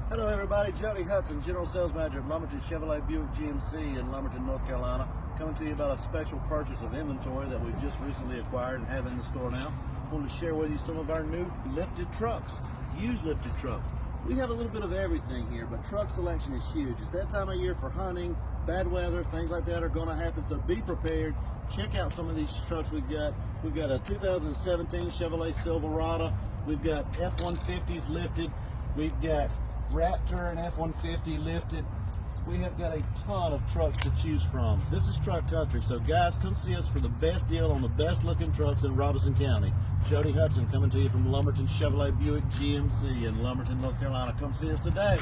Hello everybody, Jody Hudson, General Sales Manager at Lumberton Chevrolet Buick GMC in Lumberton, North Carolina. Coming to you about a special purchase of inventory that we've just recently acquired and have in the store now. I wanted to share with you some of our new lifted trucks, used lifted trucks. We have a little bit of everything here, but truck selection is huge. It's that time of year for hunting, bad weather, things like that are going to happen, so be prepared. Check out some of these trucks we've got. We've got a 2017 Chevrolet Silverado. We've got F-150s lifted. We've got Raptor and F-150 lifted. We have got a ton of trucks to choose from. This is truck country, so guys, come see us for the best deal on the best looking trucks in Robeson County. Jody Hudson coming to you from Lumberton Chevrolet Buick GMC in Lumberton, North Carolina. Come see us today.